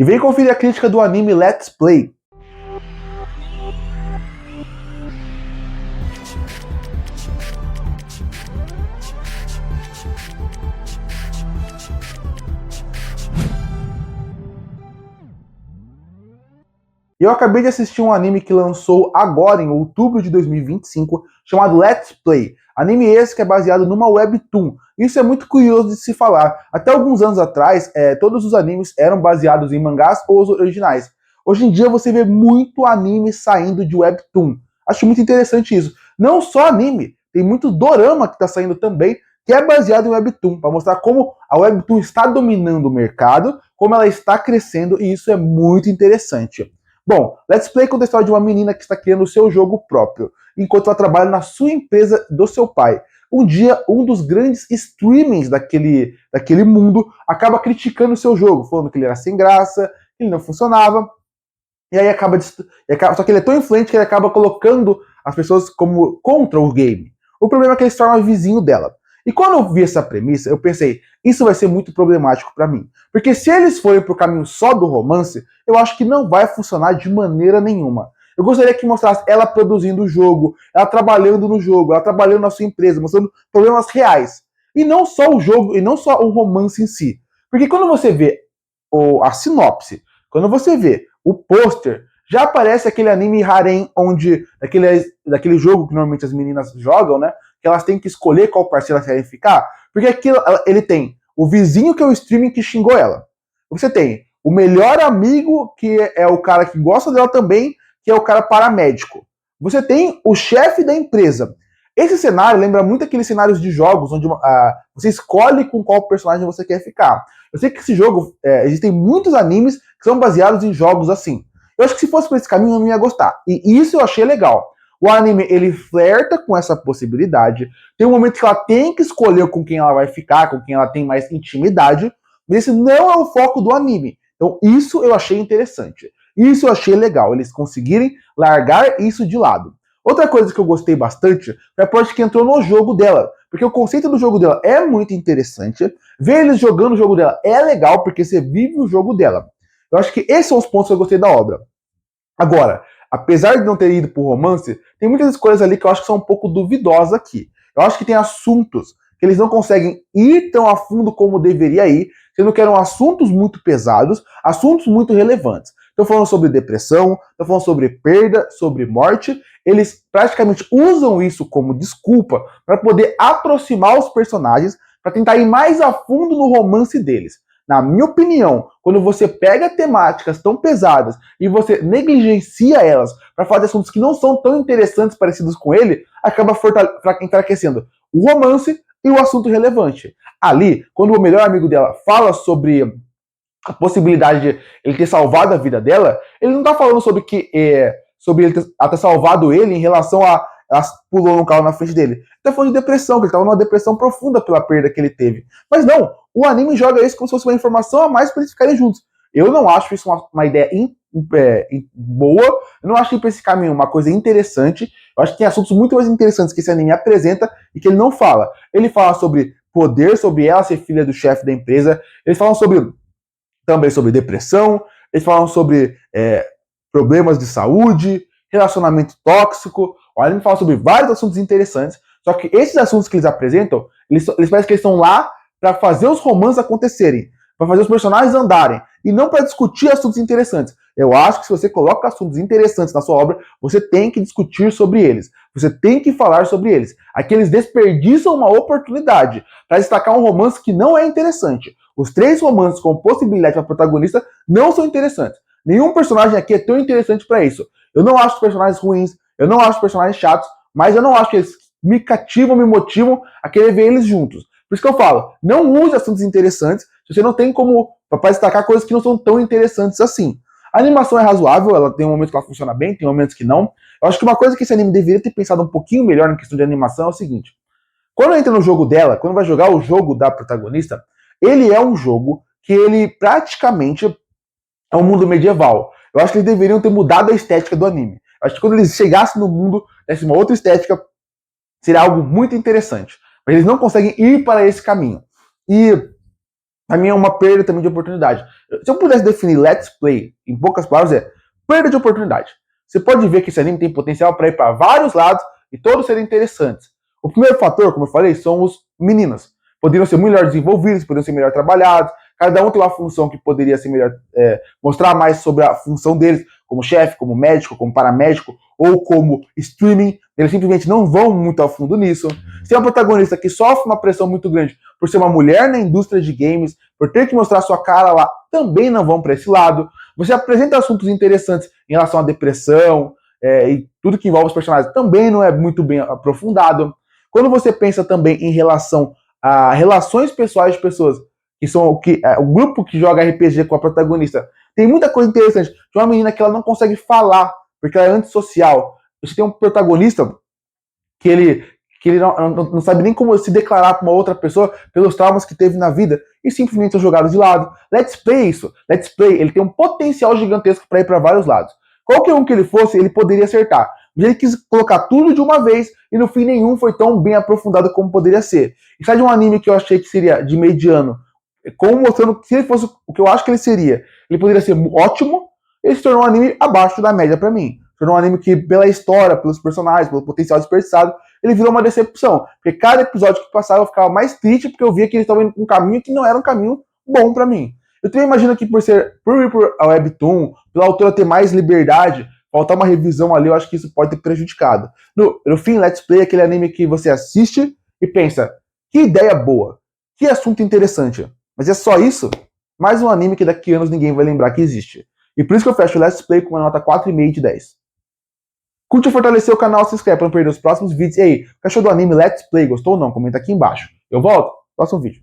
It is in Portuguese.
E vem conferir a crítica do anime Let's Play. Eu acabei de assistir um anime que lançou agora, em outubro de 2025, chamado Let's Play. Anime esse que é baseado numa webtoon. Isso é muito curioso de se falar. Até alguns anos atrás, todos os animes eram baseados em mangás ou os originais. Hoje em dia você vê muito anime saindo de webtoon. Acho muito interessante isso. Não só anime, tem muito dorama que está saindo também, que é baseado em webtoon, para mostrar como a webtoon está dominando o mercado, como ela está crescendo, e isso é muito interessante. Bom, Let's Play conta a história de uma menina que está criando o seu jogo próprio, enquanto ela trabalha na sua empresa do seu pai. Um dia, um dos grandes streamings daquele mundo acaba criticando o seu jogo, falando que ele era sem graça, que ele não funcionava, e aí só que ele é tão influente que ele acaba colocando as pessoas como contra o game. O problema é que ele se torna vizinho dela. E quando eu vi essa premissa, eu pensei, isso vai ser muito problemático para mim. Porque se eles forem pro caminho só do romance, eu acho que não vai funcionar de maneira nenhuma. Eu gostaria que mostrasse ela produzindo o jogo, ela trabalhando no jogo, ela trabalhando na sua empresa, mostrando problemas reais. E não só o jogo, e não só o romance em si. Porque quando você vê a sinopse, quando você vê o pôster, já aparece aquele anime harem, onde daquele jogo que normalmente as meninas jogam, né? Que elas têm que escolher qual parceiro elas querem ficar. Porque aquilo, ele tem o vizinho que é o streaming que xingou ela. Você tem o melhor amigo, que é o cara que gosta dela também, que é o cara paramédico. Você tem o chefe da empresa. Esse cenário lembra muito aqueles cenários de jogos, onde você escolhe com qual personagem você quer ficar. Eu sei que esse jogo, existem muitos animes que são baseados em jogos assim. Eu acho que se fosse por esse caminho eu não ia gostar. E isso eu achei legal. O anime, ele flerta com essa possibilidade. Tem um momento que ela tem que escolher com quem ela vai ficar, com quem ela tem mais intimidade. Mas esse não é o foco do anime. Então isso eu achei interessante. Isso eu achei legal, eles conseguirem largar isso de lado. Outra coisa que eu gostei bastante foi a parte que entrou no jogo dela. Porque o conceito do jogo dela é muito interessante. Ver eles jogando o jogo dela é legal, porque você vive o jogo dela. Eu acho que esses são os pontos que eu gostei da obra. Agora, apesar de não ter ido pro romance, tem muitas coisas ali que eu acho que são um pouco duvidosas aqui. Eu acho que tem assuntos que eles não conseguem ir tão a fundo como deveria ir, sendo que eram assuntos muito pesados, assuntos muito relevantes. Estão falando sobre depressão, estão falando sobre perda, sobre morte. Eles praticamente usam isso como desculpa para poder aproximar os personagens, para tentar ir mais a fundo no romance deles. Na minha opinião, quando você pega temáticas tão pesadas e você negligencia elas para falar de assuntos que não são tão interessantes parecidos com ele, acaba enfraquecendo o romance e o assunto relevante. Ali, quando o melhor amigo dela fala sobre a possibilidade de ele ter salvado a vida dela, ele não tá falando sobre ele ter salvado ele em relação a ela pulou no carro na frente dele. Ele tá falando de depressão, que ele tava numa depressão profunda pela perda que ele teve. Mas não, o anime joga isso como se fosse uma informação a mais para eles ficarem juntos. Eu não acho isso uma ideia boa, eu não acho que para esse caminho uma coisa interessante. Eu acho que tem assuntos muito mais interessantes que esse anime apresenta e que ele não fala. Ele fala sobre poder, sobre ela ser filha do chefe da empresa, eles falam também sobre depressão, eles falam sobre problemas de saúde, relacionamento tóxico. O anime fala sobre vários assuntos interessantes, só que esses assuntos que eles apresentam, eles parecem que eles estão lá para fazer os romances acontecerem, para fazer os personagens andarem, e não para discutir assuntos interessantes. Eu acho que se você coloca assuntos interessantes na sua obra, você tem que discutir sobre eles, você tem que falar sobre eles. Aqui eles desperdiçam uma oportunidade para destacar um romance que não é interessante. Os 3 romances com possibilidade para protagonista não são interessantes. Nenhum personagem aqui é tão interessante para isso. Eu não acho os personagens ruins, eu não acho os personagens chatos, mas eu não acho que eles me cativam, me motivam a querer ver eles juntos. Por isso que eu falo, não use assuntos interessantes se você não tem como para destacar coisas que não são tão interessantes assim. A animação é razoável, ela tem momentos que ela funciona bem, tem momentos que não. Eu acho que uma coisa que esse anime deveria ter pensado um pouquinho melhor na questão de animação é o seguinte. Quando entra no jogo dela, quando vai jogar o jogo da protagonista, ele é um jogo que ele praticamente é um mundo medieval. Eu acho que eles deveriam ter mudado a estética do anime. Eu acho que quando eles chegassem no mundo, desse uma outra estética, seria algo muito interessante. Mas eles não conseguem ir para esse caminho. E Pra mim é uma perda também de oportunidade. Se eu pudesse definir Let's Play em poucas palavras, é perda de oportunidade. Você pode ver que esse anime tem potencial para ir para vários lados e todos serem interessantes. O primeiro fator, como eu falei, são os meninos. Poderiam ser melhor desenvolvidos, poderiam ser melhor trabalhados, cada um tem uma função que poderia ser melhor, mostrar mais sobre a função deles, como chefe, como médico, como paramédico, ou como streaming. Eles simplesmente não vão muito a fundo nisso. Se é uma protagonista que sofre uma pressão muito grande por ser uma mulher na indústria de games, por ter que mostrar sua cara lá, também não vão para esse lado. Você apresenta assuntos interessantes em relação à depressão e tudo que envolve os personagens, também não é muito bem aprofundado. Quando você pensa também em relação a relações pessoais de pessoas, que são o grupo que joga RPG com a protagonista, tem muita coisa interessante. Tem uma menina que ela não consegue falar, porque ela é antissocial. Você tem um protagonista que ele não sabe nem como se declarar para uma outra pessoa pelos traumas que teve na vida e simplesmente são jogados de lado. Let's Play isso. Let's Play, ele tem um potencial gigantesco para ir para vários lados. Qualquer um que ele fosse, ele poderia acertar. Mas ele quis colocar tudo de uma vez e no fim nenhum foi tão bem aprofundado como poderia ser. E sai de um anime que eu achei que seria de mediano, como mostrando que se ele fosse o que eu acho que ele seria, ele poderia ser ótimo, ele se tornou um anime abaixo da média para mim. Se tornou um anime que, pela história, pelos personagens, pelo potencial desperdiçado, ele virou uma decepção. Porque cada episódio que passava eu ficava mais triste porque eu via que eles estavam indo por um caminho que não era um caminho bom para mim. Eu também imagino que por ir por a Webtoon, pela autora ter mais liberdade, faltar uma revisão ali, eu acho que isso pode ter prejudicado. No fim, Let's Play é aquele anime que você assiste e pensa, que ideia boa, que assunto interessante. Mas é só isso? Mais um anime que daqui a anos ninguém vai lembrar que existe. E por isso que eu fecho o Let's Play com uma nota 4,5 de 10. Curte e fortalecer o canal, se inscreve para não perder os próximos vídeos. E aí, o que achou do anime Let's Play? Gostou ou não? Comenta aqui embaixo. Eu volto no próximo vídeo.